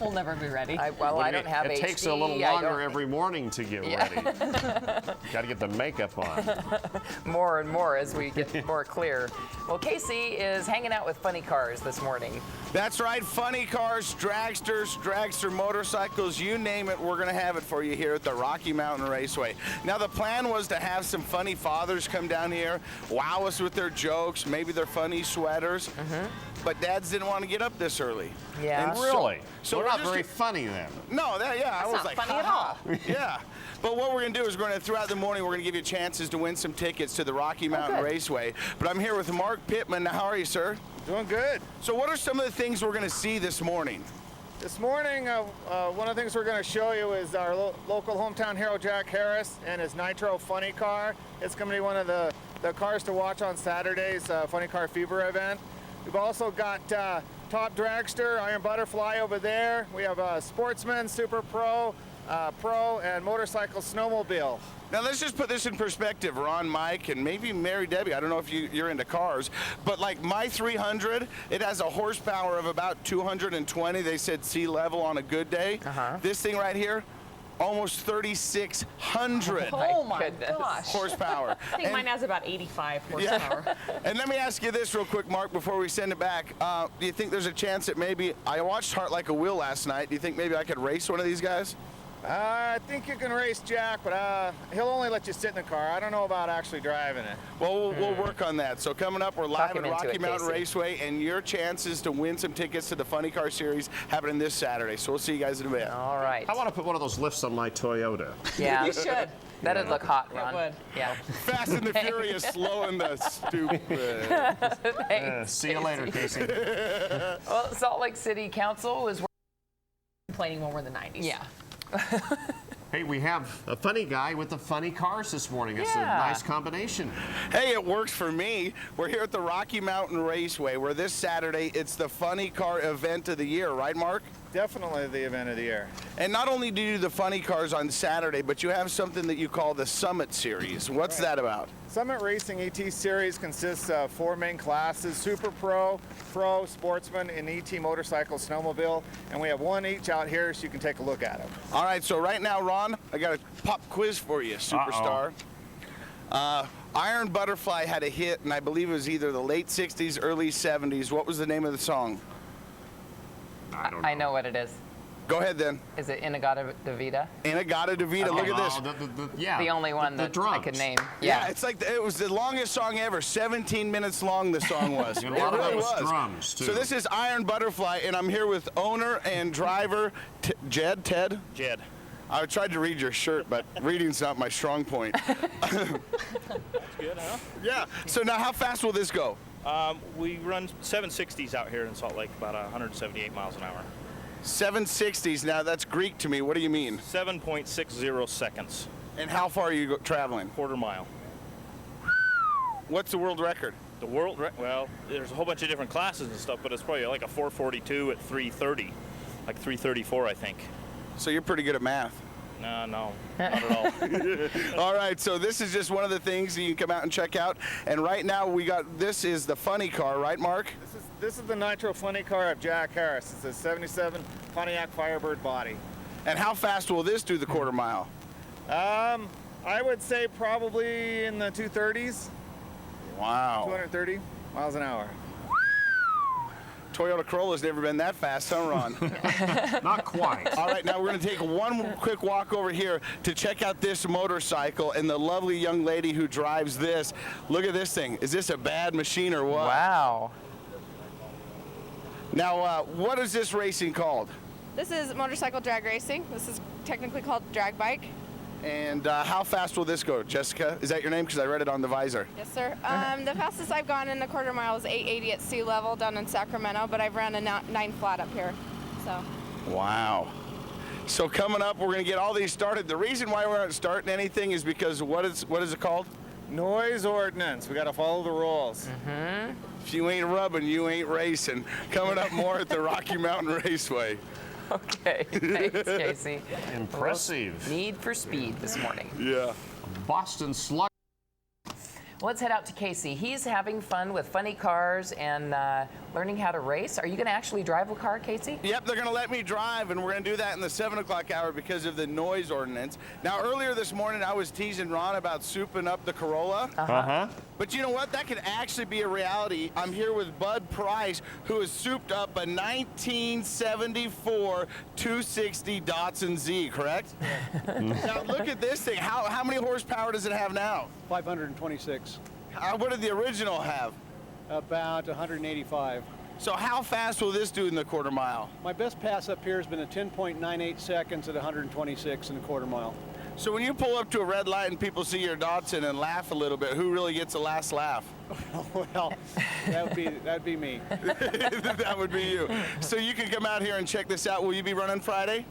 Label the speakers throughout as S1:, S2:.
S1: We'll never be ready.
S2: I don't have
S3: It
S2: HD.
S3: takes a little longer every morning to get ready. Got to get the makeup on.
S2: More and more as we get more clear. Well, Casey is hanging out with funny cars this morning.
S4: That's right, funny cars, dragsters, dragster motorcycles, you name it, we're going to have it for you here at the Rocky Mountain Raceway. Now, the plan was to have some funny fathers come down here, wow us with their jokes, maybe their funny sweaters, but dads didn't want to get up this early.
S2: Yeah.
S4: And
S3: Really?
S4: So
S3: They're
S4: we're
S3: not
S4: just
S3: very funny then.
S4: No, I was
S2: not
S4: like,
S2: funny at
S4: ha-ha. Yeah. But what we're going to do is we're going to, throughout the morning, we're going to give you chances to win some tickets to the Rocky Mountain Raceway. But I'm here with Mark Pittman. Now, how are you, sir?
S5: Doing good.
S4: So what are some of the things we're going to see this morning?
S5: This morning, one of the things we're going to show you is our local hometown hero, Jack Harris, and his Nitro Funny Car. It's going to be one of the cars to watch on Saturday's Funny Car Fever event. We've also got Top Dragster, Iron Butterfly over there. We have Sportsman, Super Pro, Pro, and Motorcycle Snowmobile.
S4: Now let's just put this in perspective, Ron, Mike, and maybe Mary Debbie. I don't know if you're into cars, but like my 300, it has a horsepower of about 220. They said sea level on a good day. This thing right here, almost 3,600
S1: Oh my gosh.
S4: horsepower.
S1: I think mine has about 85 horsepower.
S4: And let me ask you this real quick, Mark, before we send it back. Do you think there's a chance that maybe, I watched Heart Like a Wheel last night, do you think maybe I could race one of these guys?
S5: I think you can race Jack, but he'll only let you sit in the car. I don't know about actually driving it.
S4: Well, we'll work on that. So coming up, we're live
S2: Talk him
S4: at
S2: into
S4: Rocky
S2: it,
S4: Mountain
S2: Casey.
S4: Raceway, and your chances to win some tickets to the Funny Car Series happening this Saturday. So we'll see you guys in a bit.
S2: All right.
S3: I want to put one of those lifts on my Toyota.
S2: Yeah.
S1: You should.
S2: That'd look hot, Ron.
S1: It would.
S2: Yeah.
S4: Fast and the Furious, slow and the stupid.
S2: Thanks,
S3: See you later, Casey.
S2: Well, Salt Lake City Council was
S1: Complaining when we're in the 90s.
S2: yeah.
S3: Hey, we have a funny guy with the funny cars this morning. It's a
S2: Yeah.
S3: nice combination.
S4: Hey, it works for me. We're here at the Rocky Mountain Raceway, where this Saturday, it's the Funny Car event of the year, right, Mark?
S5: Definitely the event of the year.
S4: And not only do you do the funny cars on Saturday, but you have something that you call the Summit Series. What's that about?
S5: Summit Racing ET Series consists of 4 main classes: Super Pro, Pro, Sportsman, and ET Motorcycle Snowmobile. And we have one each out here so you can take a look at them.
S4: All right, so right now, Ron, I got a pop quiz for you, superstar. Iron Butterfly had a hit, and I believe it was either the late 60s, early 70s. What was the name of the song?
S3: I don't know.
S2: I know what it is.
S4: Go ahead, then.
S2: Is it Inagata Davida?
S4: Inagata Davida, look at this.
S3: Yeah.
S2: The only one that I
S3: drums.
S2: could name.
S4: Yeah, it's like it was the longest song ever. 17 minutes long the song was.
S3: And a lot
S4: It
S3: of
S4: really
S3: it was
S4: was.
S3: drums, too.
S4: So this is Iron Butterfly, and I'm here with owner and driver Ted.
S5: Jed.
S4: I tried to read your shirt, but reading's not my strong point.
S6: That's good, huh?
S4: Yeah. So now, how fast will this go?
S6: We run 760s out here in Salt Lake, about 178 miles an hour.
S4: 760s. Now that's Greek to me. What do you mean?
S6: 7.60 seconds,
S4: And how far are you traveling?
S6: quarter mile.
S4: What's the world record?
S6: The well, there's a whole bunch of different classes and stuff, but it's probably like a 442 at 330, like 334, I think.
S4: So you're pretty good at math.
S6: No, not at all.
S4: All right, so this is just one of the things that you can come out and check out. And right now this is the funny car, right, Mark?
S5: This is the Nitro Funny Car of Jack Harris. It's a 77 Pontiac Firebird body.
S4: And how fast will this do the quarter mile?
S5: I would say probably in the 230s,
S4: Wow.
S5: 230 miles an hour.
S4: Toyota Corolla's never been that fast, huh, Ron?
S3: Not quite.
S4: All right, now we're going to take one quick walk over here to check out this motorcycle and the lovely young lady who drives this. Look at this thing. Is this a bad machine or what?
S2: Wow.
S4: Now, what is this racing called?
S7: This is motorcycle drag racing. This is technically called drag bike.
S4: And how fast will this go, Jessica? Is that your name? Because I read it on the visor.
S7: Yes, sir. The fastest I've gone in a quarter mile is 880 at sea level down in Sacramento, but I've ran a 9 flat up here. So.
S4: Wow. So coming up, we're going to get all these started. The reason why we're not starting anything is because what is it called?
S5: Noise ordinance. We got to follow the rules.
S4: If you ain't rubbing, you ain't racing. Coming up more at the Rocky Mountain Raceway.
S2: Okay. Thanks, Casey.
S3: Impressive.
S2: Need for speed this morning.
S4: Yeah.
S3: Boston Slug.
S2: Well, let's head out to Casey. He's having fun with funny cars and learning how to race. Are you going to actually drive a car, Casey?
S4: Yep, they're going to let me drive, and we're going to do that in the 7 o'clock hour because of the noise ordinance. Now, earlier this morning, I was teasing Ron about souping up the Corolla. But you know what? That could actually be a reality. I'm here with Bud Price, who has souped up a 1974 260 Datsun Z, correct? Now, look at this thing. How many horsepower does it have now?
S8: 526.
S4: What did the original have?
S8: About 185.
S4: So how fast will this do in the quarter mile?
S8: My best pass up here has been a 10.98 seconds at 126 and a quarter mile.
S4: So when you pull up to a red light and people see your Datsun and laugh a little bit, who really gets the last laugh?
S8: Well, that'd be me.
S4: That would be you. So you can come out here and check this out. Will you be running Friday?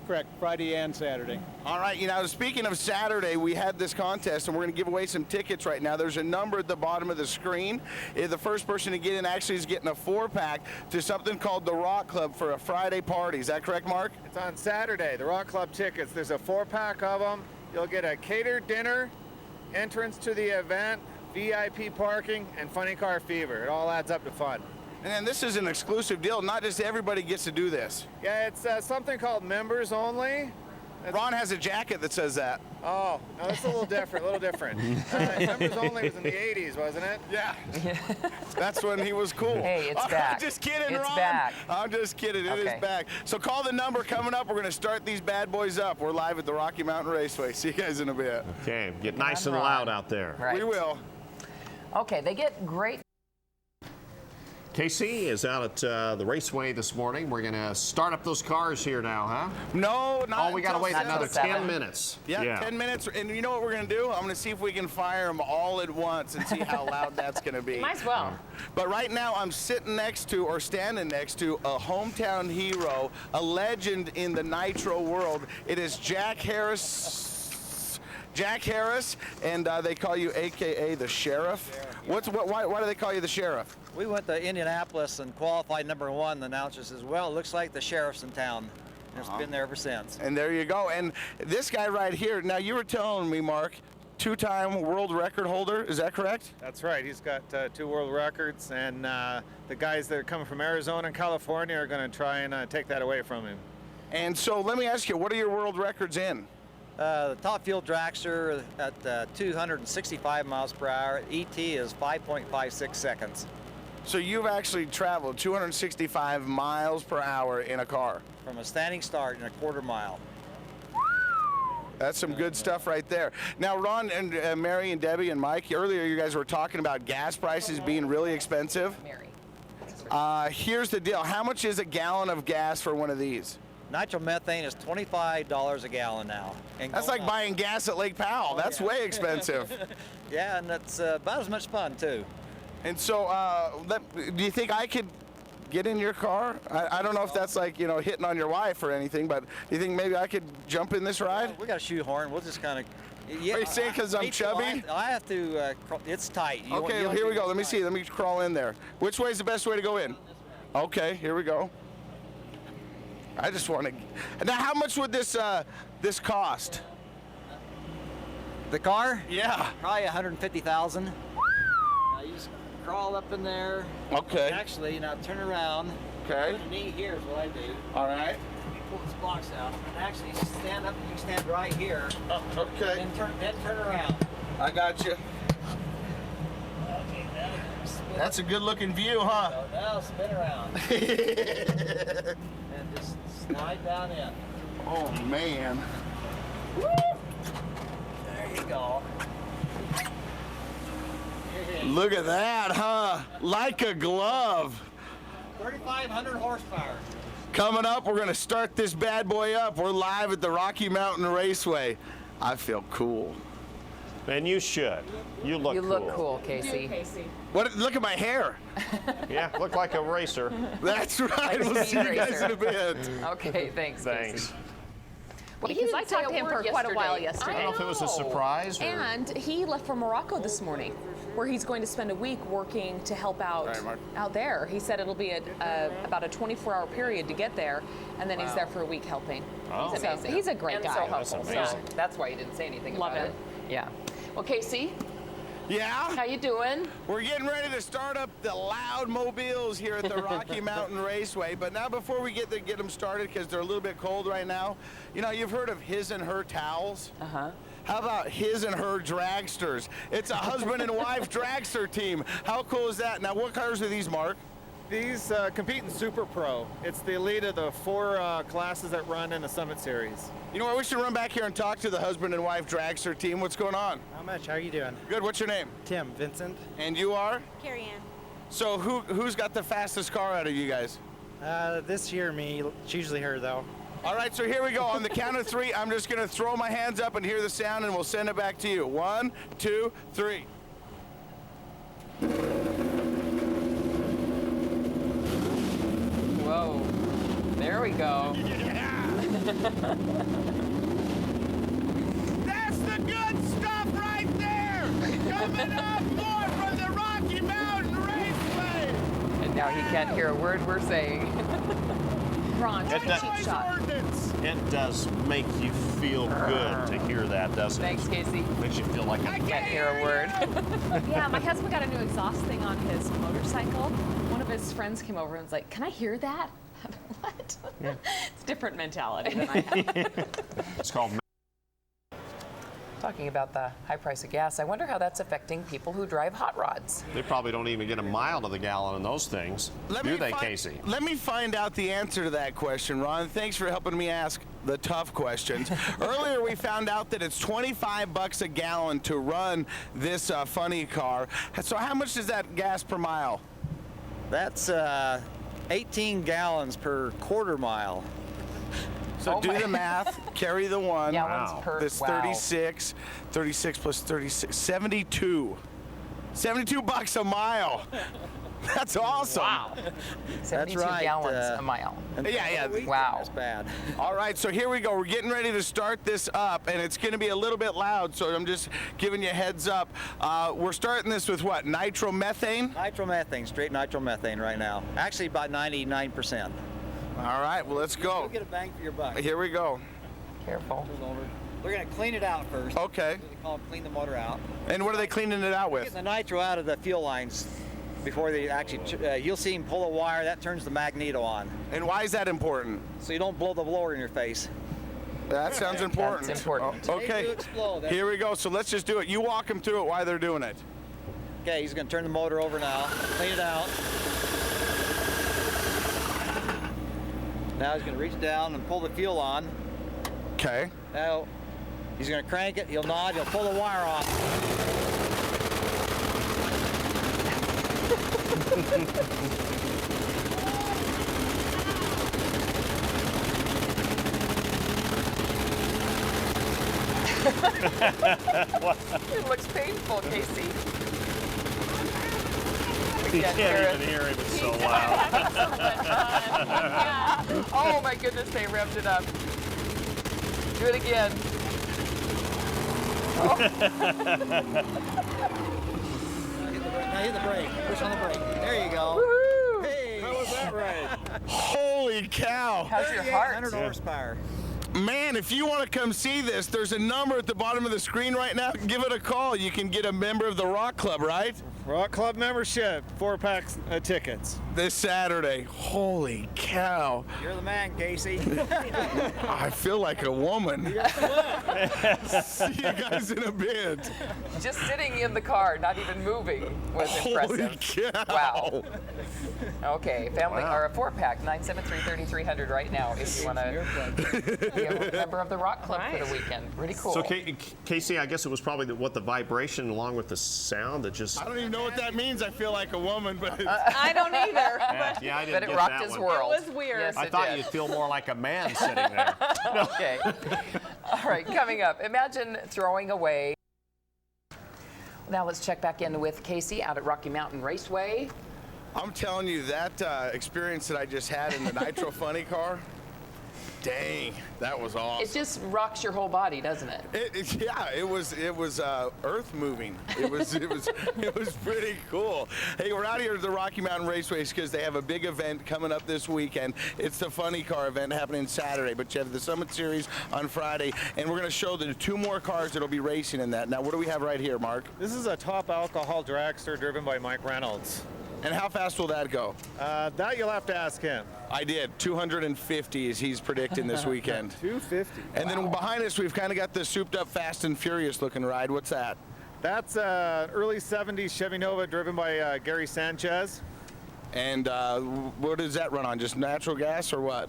S8: Correct, Friday and Saturday.
S4: All right, speaking of Saturday, we had this contest, and we're going to give away some tickets right now. There's a number at the bottom of the screen. The first person to get in actually is getting a 4-pack to something called the Rock Club for a Friday party. Is that correct, Mark?
S5: It's on Saturday, the Rock Club tickets. There's a 4-pack of them. You'll get a catered dinner, entrance to the event, VIP parking, and funny car fever. It all adds up to fun.
S4: And then this is an exclusive deal. Not just everybody gets to do this.
S5: Yeah, it's something called members only.
S4: Ron has a jacket that says that.
S5: Oh, no, it's a little different, members only was in the 80s, wasn't it?
S4: Yeah. That's when he was cool.
S2: Hey, it's back.
S4: I'm just kidding,
S2: It's
S4: Ron.
S2: back.
S4: I'm just kidding. It is
S2: Okay.
S4: back. So call the number coming up. We're going to start these bad boys up. We're live at the Rocky Mountain Raceway. See you guys in a bit.
S3: Okay, get nice and
S2: Ron.
S3: loud out there.
S2: Right.
S4: We will.
S2: Okay, they get great.
S3: KC is out at the raceway this morning. We're going to start up those cars here now, huh?
S4: No, not
S3: Oh, we got to
S4: until
S3: wait
S4: 7.
S3: another
S2: 7.
S3: 10 minutes.
S4: Yeah, 10 minutes. And you know what we're going to do? I'm going to see if we can fire them all at once and see how loud that's going to be.
S1: Might as well.
S4: But right now, I'm standing next to a hometown hero, a legend in the nitro world. It is Jack Harris. Jack Harris, and they call you AKA the Sheriff. Why do they call you the Sheriff?
S9: We went to Indianapolis and qualified #1. The announcer says, well, it looks like the sheriff's in town. And it's been there ever since.
S4: And there you go. And this guy right here, now you were telling me, Mark, 2-time world record holder, is that correct?
S5: That's right. He's got 2 world records, and the guys that are coming from Arizona and California are going to try and take that away from him.
S4: And so let me ask you, what are your world records in?
S9: The top fuel dragster at 265 miles per hour. ET is 5.56 seconds.
S4: So you've actually traveled 265 miles per hour in a car.
S9: From a standing start in a quarter mile.
S4: That's some good stuff right there. Now, Ron and Mary and Debbie and Mike, earlier you guys were talking about gas prices being really expensive.
S1: Mary.
S4: Here's the deal. How much is a gallon of gas for one of these?
S9: Nitromethane is $25 a gallon now. And
S4: That's
S9: going
S4: like
S9: up.
S4: buying gas at Lake Powell. That's way expensive.
S9: Yeah, and it's about as much fun, too.
S4: And so, do you think I could get in your car? I don't know if that's like, hitting on your wife or anything, but do you think maybe I could jump in this ride?
S9: We got a shoehorn. We'll just kind of... Yeah,
S4: Are you saying 'cause I'm chubby?
S9: I have to... it's tight.
S4: Okay, here we go. Let me see. Let me crawl in there. Which way is the best way to go in? Okay, here we go. I just want to... Now, how much would this cost?
S9: The car?
S4: Yeah.
S9: Probably $150,000. Now you just crawl up in there.
S4: Okay.
S9: Actually, now turn around.
S4: Okay.
S9: Put a knee here is what I do.
S4: All right.
S9: You pull this box out. And actually, you stand up and you stand right here.
S4: Okay.
S9: Then turn around.
S4: I got you.
S9: Okay, now spin.
S4: That's a good-looking view, huh?
S9: So now spin around. And just slide down in.
S4: Oh, man.
S9: There you go.
S4: Look at that, huh? Like a glove.
S9: 3,500 horsepower.
S4: Coming up, we're going to start this bad boy up. We're live at the Rocky Mountain Raceway. I feel cool.
S3: And you should. You look
S2: You
S3: cool.
S2: look cool, Casey.
S4: Look at my hair.
S3: Yeah, look like a racer.
S4: That's right. We'll
S2: Like
S4: see you guys
S2: racer.
S4: in a bit.
S2: Okay, thanks,
S3: Thanks.
S2: Casey.
S1: Because I talked to him for quite a while yesterday.
S3: I don't know if it was a surprise or...
S1: And he left for Morocco this morning, where he's going to spend a week working to help out there. He said it'll be about a 24-hour period to get there, and then he's there for a week helping.
S3: Oh.
S1: He's amazing. He's a great
S2: And
S1: guy.
S2: so helpful.
S3: That's amazing.
S2: So that's why you didn't say anything
S1: Love
S2: about
S1: him.
S2: it. Yeah. Well, Casey,
S4: Yeah?
S2: How you doing?
S4: We're getting ready to start up the loud mobiles here at the Rocky Mountain Raceway. But now before we get them started, because they're a little bit cold right now, you know, you've heard of his and her towels?
S2: Uh-huh.
S4: How about his and her dragsters? It's a husband and wife dragster team. How cool is that? Now, what cars are these, Mark?
S5: These compete in Super Pro. It's the elite of the 4 classes that run in the Summit Series.
S4: You know what? We should run back here and talk to the husband and wife dragster team. What's going on?
S10: How much? How are you doing?
S4: Good. What's your name?
S10: Tim, Vincent.
S4: And you are?
S7: Carrie Ann.
S4: So who's got the fastest car out of you guys?
S10: This year, me. It's usually her, though.
S4: All right, so here we go. On the count of 3, I'm just going to throw my hands up and hear the sound, and we'll send it back to you. 1, 2, 3.
S2: Whoa. There we go.
S4: That's the good stuff right there. Coming up more from the Rocky Mountain Raceway.
S2: And now he can't hear a word we're saying.
S1: Ron, take a cheap shot.
S3: It does make you feel good to hear that, doesn't it?
S2: Thanks, Casey.
S3: Makes you feel like a
S2: Can't hear a word.
S1: Yeah, my husband got a new exhaust thing on his motorcycle. One of his friends came over and was like, "Can I hear that?" What? Yeah. It's a different mentality than I have.
S3: It's called.
S2: Talking about the high price of gas, I wonder how that's affecting people who drive hot rods.
S3: They probably don't even get a mile to the gallon in those things. Do they, Casey?
S4: Let me find out the answer to that question, Ron. Thanks for helping me ask the tough questions. Earlier, we found out that it's $25 a gallon to run this funny car. So how much is that gas per mile?
S9: That's 18 gallons per quarter mile.
S4: So do the math, carry the 1.
S2: Gallons per,
S4: That's
S2: wow.
S4: 36 plus 36, 72. $72 a mile. That's awesome.
S2: Wow. 72
S9: right,
S2: gallons a mile.
S4: Yeah.
S2: Wow.
S9: That's bad.
S4: All right, so here we go. We're getting ready to start this up, and it's going to be a little bit loud, so I'm just giving you a heads up. We're starting this with what, nitromethane?
S9: Nitromethane, straight nitromethane right now. Actually, about 99%.
S4: All right, well, let's go.
S9: You'll get a bang for your buck.
S4: Here we go.
S2: Careful.
S9: We're going to clean it out first.
S4: Okay.
S9: They call it clean the motor out.
S4: And what are they cleaning it out with?
S9: Getting the nitro out of the fuel lines before they actually, you'll see them pull a wire, that turns the magneto on.
S4: And why is that important?
S9: So you don't blow the blower in your face.
S4: That sounds important.
S2: That's important.
S4: Okay,
S9: Ready to explode.
S4: here we go. So let's just do it. You walk them through it while they're doing it.
S9: Okay, he's going to turn the motor over now, clean it out. Now he's going to reach down and pull the fuel on.
S4: Okay.
S9: Now he's going to crank it, he'll nod, he'll pull the wire off.
S2: It looks painful, Casey.
S3: You can't even hear him. It's so loud.
S2: Yeah. Oh my goodness, they revved it up. Do it again.
S9: Now hit the brake. Push on the brake. There you go.
S2: Woohoo!
S9: Hey, how was that right?
S4: Holy cow.
S2: How's your heart?
S9: 100 horsepower.
S4: Man, if you want to come see this, there's a number at the bottom of the screen right now. Give it a call. You can get a member of the Rock Club, right?
S5: Rock Club membership, 4-pack tickets.
S4: This Saturday. Holy cow.
S9: You're the man, Casey.
S4: I feel like a woman. See you guys in a bit.
S2: Just sitting in the car, not even moving, was impressive.
S4: Holy cow.
S2: Wow. Okay, family or a 4-pack, 973-3300 right now if you want to be a member of the Rock Club for the weekend. Pretty cool.
S3: So, Casey, I guess it was probably the vibration along with the sound that just.
S4: I don't even know what that means. I feel like a woman, but
S1: I don't either.
S3: Yeah, I didn't
S2: But
S3: get
S2: it rocked
S3: that
S2: his
S3: one.
S2: world.
S1: It was weird.
S2: Yes,
S3: I
S2: it
S3: thought
S2: did.
S3: you'd feel more like a man sitting there.
S2: Okay. All right, coming up. Imagine throwing away. Now let's check back in with Casey out at Rocky Mountain Raceway.
S4: I'm telling you, that experience that I just had in the Nitro Funny car, Dang, that was awesome.
S2: It just rocks your whole body, doesn't it?
S4: Yeah, it was earth moving. It was pretty cool. Hey, we're out here at the Rocky Mountain Raceway because they have a big event coming up this weekend. It's the Funny Car event happening Saturday, but you have the Summit Series on Friday, and we're going to show the 2 more cars that'll be racing in that. Now, what do we have right here, Mark?
S5: This is a top alcohol dragster driven by Mike Reynolds.
S4: And how fast will that go?
S5: That you'll have to ask him.
S4: I did. 250 as he's predicting this weekend.
S5: 250.
S4: And then behind us, we've kind of got the souped up Fast and Furious looking ride. What's that?
S5: That's an early 70s Chevy Nova driven by Gary Sanchez.
S4: And what does that run on? Just natural gas or what?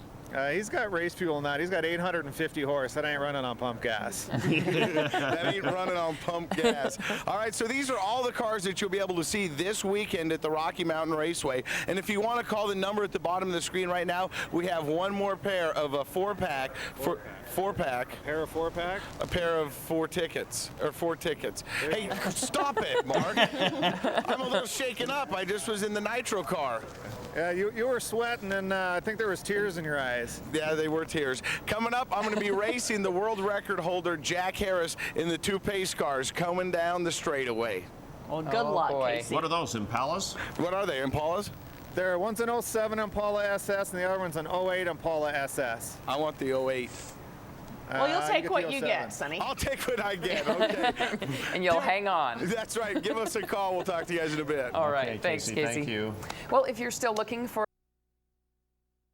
S5: He's got race fuel in that. He's got 850 horse. That ain't running on pump gas.
S4: That ain't running on pump gas. All right, so these are all the cars that you'll be able to see this weekend at the Rocky Mountain Raceway. And if you want to call the number at the bottom of the screen right now, we have one more pair of a 4-pack. Four-pack.
S5: Pair of 4-pack?
S4: A pair of 4 tickets. Or 4 tickets. Hey, stop it, Mark. I'm a little shaken up. I just was in the nitro car.
S5: Yeah, you were sweating, and I think there was tears in your eyes.
S4: Yeah, they were tears. Coming up, I'm going to be racing the world record holder Jack Harris in the 2 pace cars coming down the straightaway.
S1: Well, good luck,
S2: boy.
S1: Casey.
S3: What are those, Impalas?
S4: What are they, Impalas?
S5: One's an 07 Impala SS, and the other one's an 08 Impala SS.
S4: I want the 08.
S1: Well, you'll take
S5: get
S1: what
S5: the
S1: you
S5: 07.
S1: get, Sonny.
S4: I'll take what I get, okay?
S2: And you'll hang on.
S4: That's right. Give us a call. We'll talk to you guys in a bit.
S2: All right.
S3: Okay,
S2: Thanks, Casey.
S3: Thank you.
S2: Well, if you're still looking for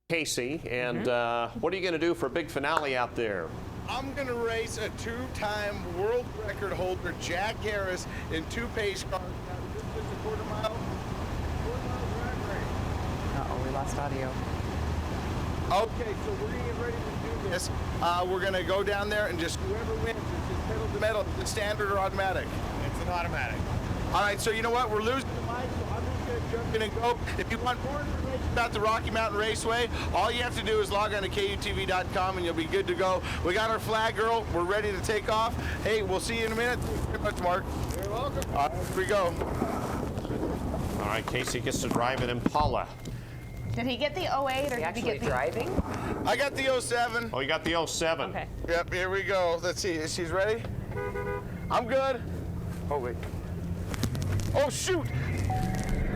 S3: Casey, and what are you going to do for a big finale out there?
S4: I'm going to race a 2-time world record holder Jack Harris in 2 pace cars. This is a quarter-mile drag race.
S2: Uh-oh, we lost audio.
S4: Okay, so we're going to get ready to do this. We're going to go down there and just whoever wins, it's just pedal to metal. Is it standard or automatic?
S5: It's an automatic.
S4: All right, so you know what? We're losing the mic, so I'm just going to jump in and go. If you want more information about the Rocky Mountain Raceway, all you have to do is log on to KUTV.com and you'll be good to go. We got our flag girl. We're ready to take off. Hey, we'll see you in a minute. Thank you very much, Mark.
S5: You're welcome.
S4: All right, here we go.
S3: All right, Casey gets to drive an Impala.
S1: Did he get the 08 or
S2: Are you
S1: did he
S2: actually
S1: get the...
S2: driving?
S4: I got the 07.
S3: Oh, you got the 07.
S1: Okay.
S4: Yep, here we go. Let's see. She's ready? I'm good. Oh, wait. Oh, shoot.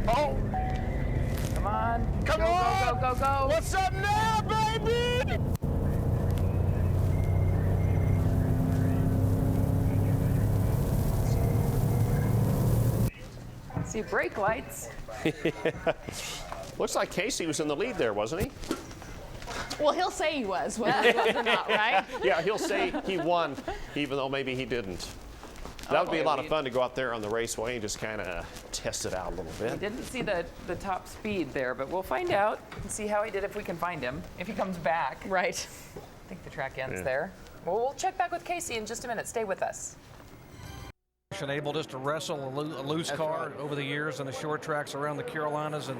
S4: Oh.
S2: Come on.
S4: Come
S2: go,
S4: on.
S2: Go, go, go, go.
S4: What's up now, baby?
S2: See brake lights.
S3: Looks like Casey was in the lead there, wasn't he?
S1: Well, he'll say he was, whether he was or not, right?
S3: Yeah, he'll say he won, even though maybe he didn't. That would be a lot of fun to go out there on the raceway and just kind of test it out a little
S2: We
S3: bit.
S2: didn't see the top speed there, but we'll find out and see how he did if we can find him, if he comes back.
S1: Right.
S2: I think the track ends there. Well, we'll check back with Casey in just a minute. Stay with us.
S11: Able just to wrestle a loose car over the years on the short tracks around the Carolinas and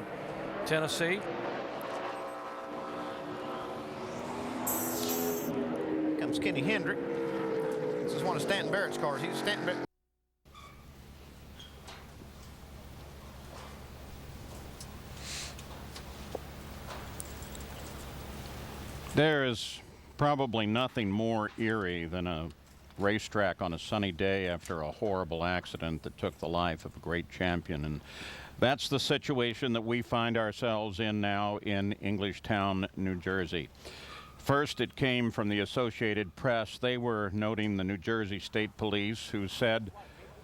S11: Tennessee.
S12: Here comes Kenny Hendrick. This is one of Stanton Barrett's cars. He's Stanton Barrett.
S13: There is probably nothing more eerie than a racetrack on a sunny day after a horrible accident that took the life of a great champion. And that's the situation that we find ourselves in now in Englishtown, New Jersey. First, it came from the Associated Press. They were noting the New Jersey State Police, who said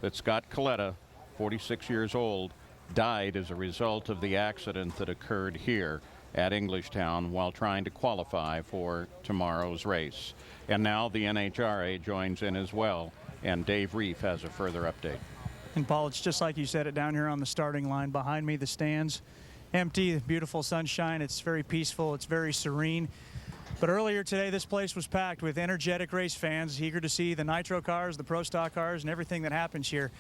S13: that Scott Coletta, 46 years old, died as a result of the accident that occurred here at Englishtown while trying to qualify for tomorrow's race. And now the NHRA joins in as well, and Dave Reef has a further update.
S14: And Paul, it's just like you said it down here on the starting line. Behind me, the stands empty, beautiful sunshine. It's very peaceful, it's very serene. But earlier today, this place was packed with energetic race fans, eager to see the nitro cars, the pro stock cars, and everything that happens here.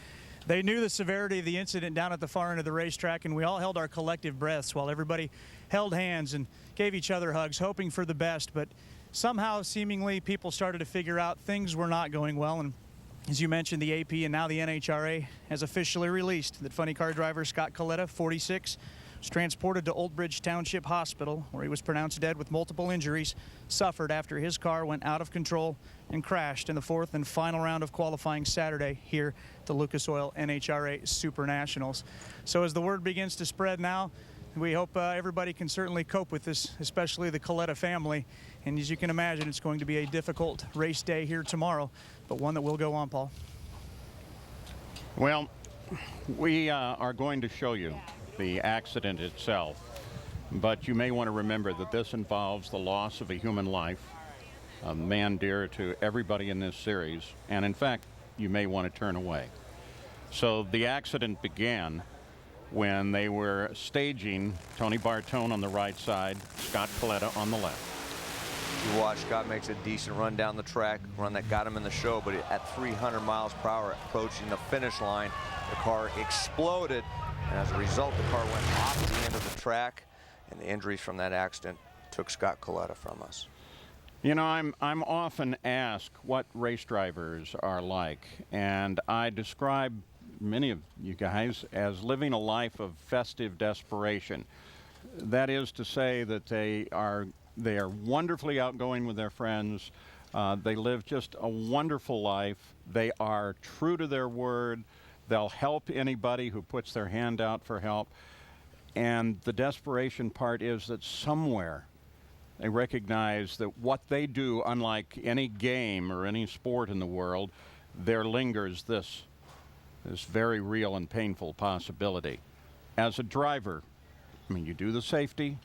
S14: They knew the severity of the incident down at the far end of the racetrack, and we all held our collective breaths while everybody held hands and gave each other hugs, hoping for the best. But somehow, seemingly, people started to figure out things were not going well. And as you mentioned, the AP and now the NHRA has officially released that funny car driver Scott Coletta, 46, was transported to Old Bridge Township Hospital, where he was pronounced dead with multiple injuries suffered after his car went out of control and crashed in the 4th and final round of qualifying Saturday here at the Lucas Oil NHRA Super Nationals. So as the word begins to spread now, we hope everybody can certainly cope with this, especially the Coletta family. And as you can imagine, it's going to be a difficult race day here tomorrow, but one that will go on, Paul.
S13: Well, we are going to show you the accident itself, but you may want to remember that this involves the loss of a human life, a man dear to everybody in this series, and in fact, you may want to turn away. So the accident began when they were staging Tony Bartone on the right side, Scott Coletta on the left.
S15: You watch, Scott makes a decent run down the track, run that got him in the show, but at 300 miles per hour approaching the finish line, the car exploded, and as a result, the car went off the end of the track, and the injuries from that accident took Scott Coletta from us.
S13: You know, I'm often asked what race drivers are like, and I describe many of you guys as living a life of festive desperation. That is to say that they are wonderfully outgoing with their friends. They live just a wonderful life. They are true to their word. They'll help anybody who puts their hand out for help. And the desperation part is that somewhere they recognize that what they do, unlike any game or any sport in the world, there lingers this very real and painful possibility. As a driver, I mean, you do the safety.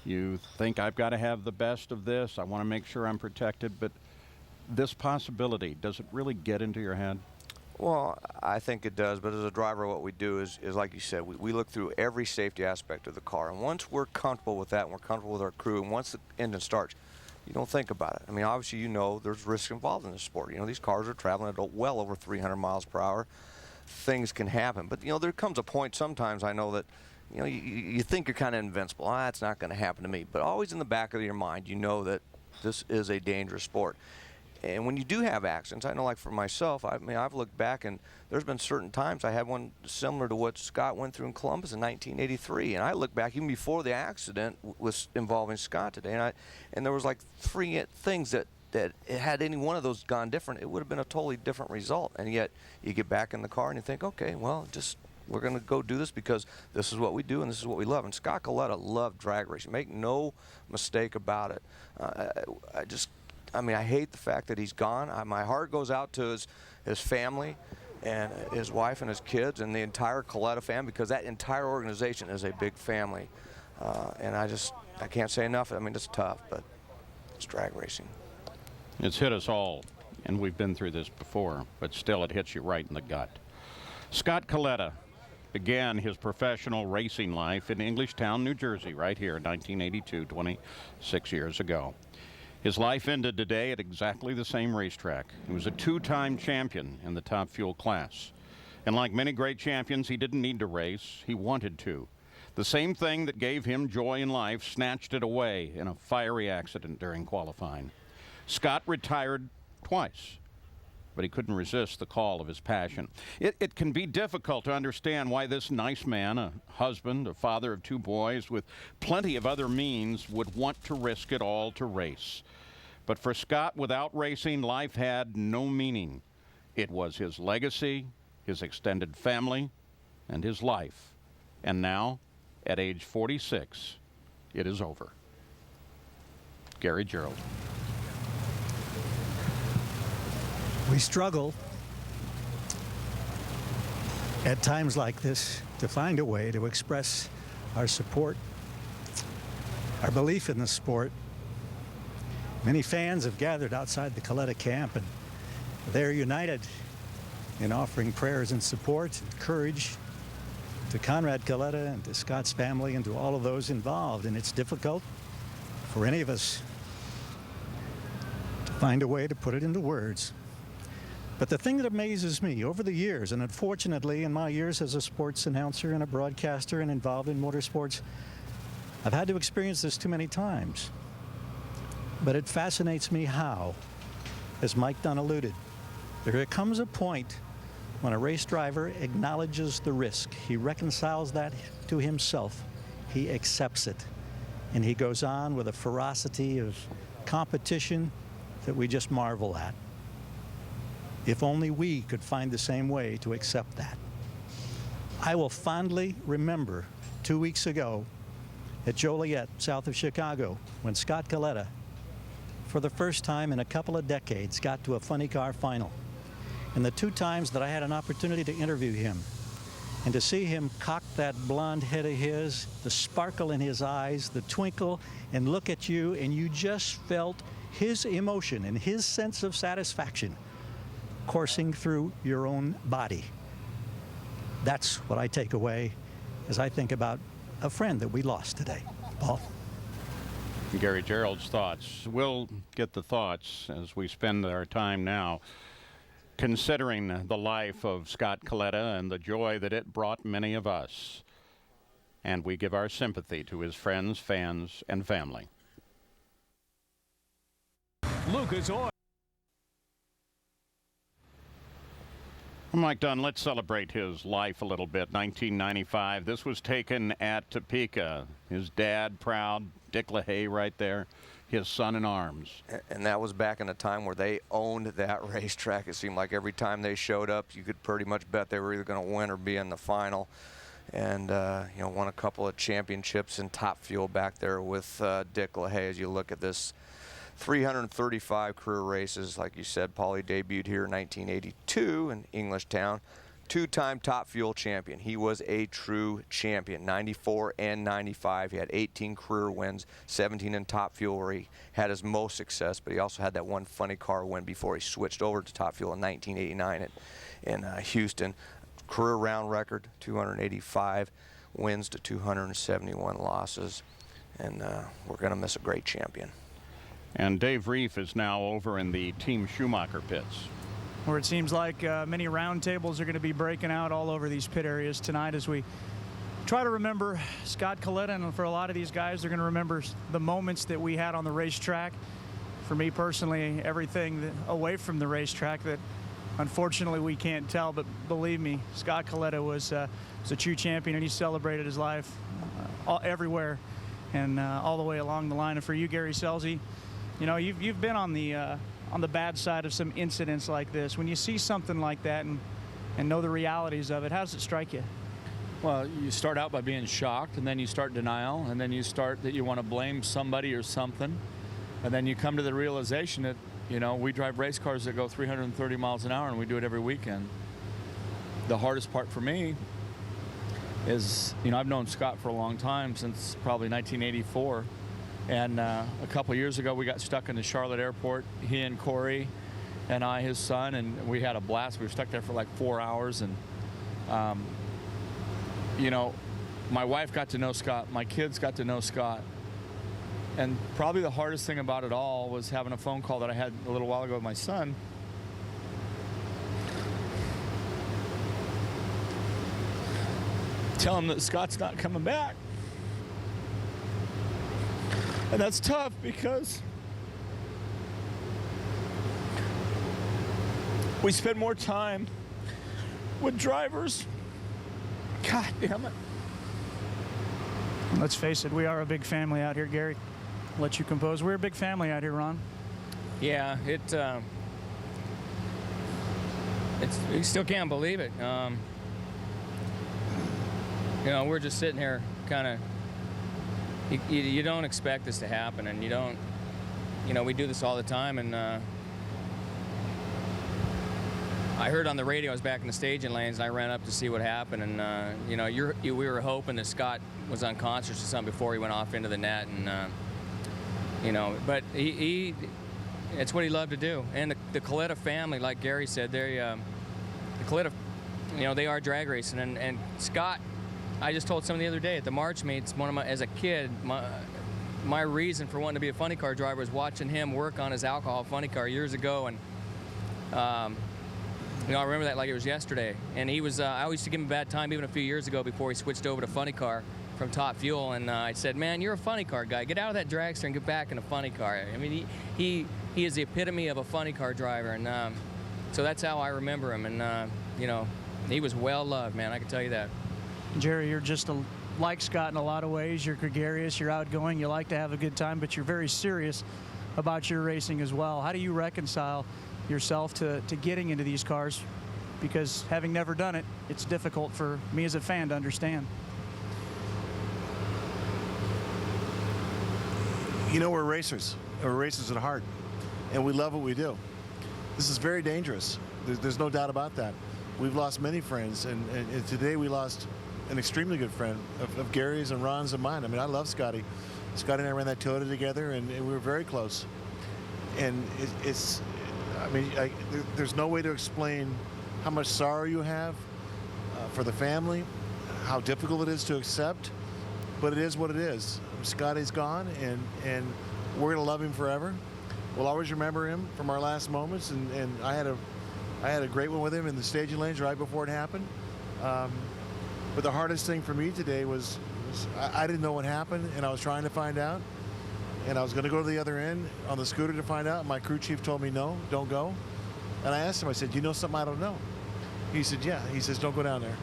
S13: You think, I've got to have the best of this. I want to make sure I'm protected. But this possibility, does it really get into your head?
S15: Well, I think it does. But as a driver, what we do is like you said, we look through every safety aspect of the car. And once we're comfortable with that, and we're comfortable with our crew, and once the engine starts, you don't think about it. I mean, obviously, you know there's risk involved in this sport. You know, these cars are traveling at well over 300 miles per hour. Things can happen. But, you know, there comes a point sometimes I know that, you know, you think you're kind of invincible. It's not going to happen to me. But always in the back of your mind, you know that this is a dangerous sport. And when you do have accidents, I know, like for myself, I mean, I've looked back and there's been certain times I had one similar to what Scott went through in Columbus in 1983. And I look back even before the accident was involving Scott today, and there was like 3 things that had any one of those gone different, it would have been a totally different result. And yet you get back in the car and you think, okay, well, we're going to go do this because this is what we do and this is what we love. And Scott Coletta loved drag racing. Make no mistake about it. I mean, I hate the fact that he's gone. My heart goes out to his family and his wife and his kids and the entire Coletta family, because that entire organization is a big family. And I can't say enough. I mean, it's tough, but it's drag racing.
S13: It's hit us all, and we've been through this before, but still it hits you right in the gut. Scott Coletta began his professional racing life in Englishtown, New Jersey, right here in 1982, 26 years ago. His life ended today at exactly the same racetrack. He was a 2-time champion in the Top Fuel class. And like many great champions, he didn't need to race. He wanted to. The same thing that gave him joy in life snatched it away in a fiery accident during qualifying. Scott retired twice, but he couldn't resist the call of his passion. It can be difficult to understand why this nice man, a husband, a father of 2 boys with plenty of other means, would want to risk it all to race. But for Scott, without racing, life had no meaning. It was his legacy, his extended family, and his life. And now, at age 46, it is over. Gary Gerald.
S16: We struggle at times like this to find a way to express our support, our belief in the sport. Many fans have gathered outside the Coletta camp, and they're united in offering prayers and support and courage to Conrad Coletta and to Scott's family and to all of those involved. And it's difficult for any of us to find a way to put it into words. But the thing that amazes me over the years, and unfortunately in my years as a sports announcer and a broadcaster and involved in motorsports, I've had to experience this too many times. But it fascinates me how, as Mike Dunn alluded, there comes a point when a race driver acknowledges the risk. He reconciles that to himself. he accepts it. And he goes on with a ferocity of competition that we just marvel at. If only we could find the same way to accept that. I will fondly remember 2 weeks ago at Joliet, south of Chicago, when Scott Coletta, for the first time in a couple of decades, got to a funny car final. And the 2 times that I had an opportunity to interview him, and to see him cock that blonde head of his, the sparkle in his eyes, the twinkle, and look at you, and you just felt his emotion and his sense of satisfaction coursing through your own body. That's what I take away as I think about a friend that we lost today. Paul?
S13: Gary Gerald's thoughts. We'll get the thoughts as we spend our time now considering the life of Scott Coletta and the joy that it brought many of us. And we give our sympathy to his friends, fans, and family.
S17: Lucas Oil.
S13: Mike Dunn, let's celebrate his life a little bit. 1995, this was taken at Topeka. His dad, proud, Dick LaHaye right there, his son in arms.
S15: And that was back in a time where they owned that racetrack. It seemed like every time they showed up, you could pretty much bet they were either going to win or be in the final. And, you know, won a couple of championships in Top Fuel back there with Dick LaHaye. As you look at this 335 career races, like you said, Paulie debuted here in 1982 in Englishtown. 2-time Top Fuel champion. He was a true champion. 94 and 95. He had 18 career wins, 17 in Top Fuel where he had his most success, but he also had that one funny car win before he switched over to Top Fuel in 1989 in Houston. Career round record, 285 wins to 271 losses. And we're going to miss a great champion.
S13: And Dave Reef is now over in the Team Schumacher pits,
S14: where it seems like many roundtables are going to be breaking out all over these pit areas tonight as we try to remember Scott Coletta. And for a lot of these guys, they're going to remember the moments that we had on the racetrack. For me personally, everything away from the racetrack that unfortunately we can't tell. But believe me, Scott Coletta was a true champion, and he celebrated his life everywhere and all the way along the line. And for you, Gary Scelzi, you know, you've been on the bad side of some incidents like this. When you see something like that and know the realities of it, how does it strike you?
S17: Well, you start out by being shocked, and then you start denial, and then you start that you want to blame somebody or something, and then you come to the realization that, you know, we drive race cars that go 330 miles an hour, and we do it every weekend. The hardest part for me is, you know, I've known Scott for a long time, since probably 1984. And a couple years ago, we got stuck in the Charlotte airport, he and Corey and I, his son, and we had a blast. We were stuck there for like 4 hours. And, you know, my wife got to know Scott. My kids got to know Scott. And probably the hardest thing about it all was having a phone call that I had a little while ago with my son. Tell him that Scott's not coming back. And that's tough because we spend more time with drivers. God damn it.
S14: Let's face it, we are a big family out here, Gary. I'll let you compose. We're a big family out here, Ron.
S18: Yeah, we still can't believe it. You know, we're just sitting here kind of, you don't expect this to happen, and you don't, you know, we do this all the time. And I heard on the radio, I was back in the staging lanes, and I ran up to see what happened. And you know, we were hoping that Scott was unconscious or something before he went off into the net. And you know, but it's what he loved to do. And the Coletta family, like Gary said, the Coletta, you know, they are drag racing. And Scott, I just told someone the other day at the March meets, as a kid, my reason for wanting to be a funny car driver was watching him work on his alcohol funny car years ago. And you know, I remember that like it was yesterday. And he was, I used to give him a bad time even a few years ago before he switched over to funny car from Top Fuel. And I said, man, you're a funny car guy. Get out of that dragster and get back in a funny car. I mean, he is the epitome of a funny car driver. And so that's how I remember him. And, you know, he was well loved, man. I can tell you that.
S14: Jerry, you're just like Scott in a lot of ways. You're gregarious, you're outgoing, you like to have a good time, but you're very serious about your racing as well. How do you reconcile yourself to getting into these cars? Because having never done it, it's difficult for me as a fan to understand.
S19: You know, we're racers. We're racers at heart, and we love what we do. This is very dangerous. There's no doubt about that. We've lost many friends, and today we lost an extremely good friend of Gary's and Ron's and mine. I mean, I love Scotty. Scotty and I ran that Toyota together, and we were very close. And there's no way to explain how much sorrow you have for the family, how difficult it is to accept, but it is what it is. Scotty's gone, and we're gonna love him forever. We'll always remember him from our last moments, and I had a great one with him in the staging lanes right before it happened. But the hardest thing for me today was I didn't know what happened, and I was trying to find out. And I was going to go to the other end on the scooter to find out. My crew chief told me, no, don't go. And I asked him, I said, you know something I don't know? He said, yeah. He says, don't go down there.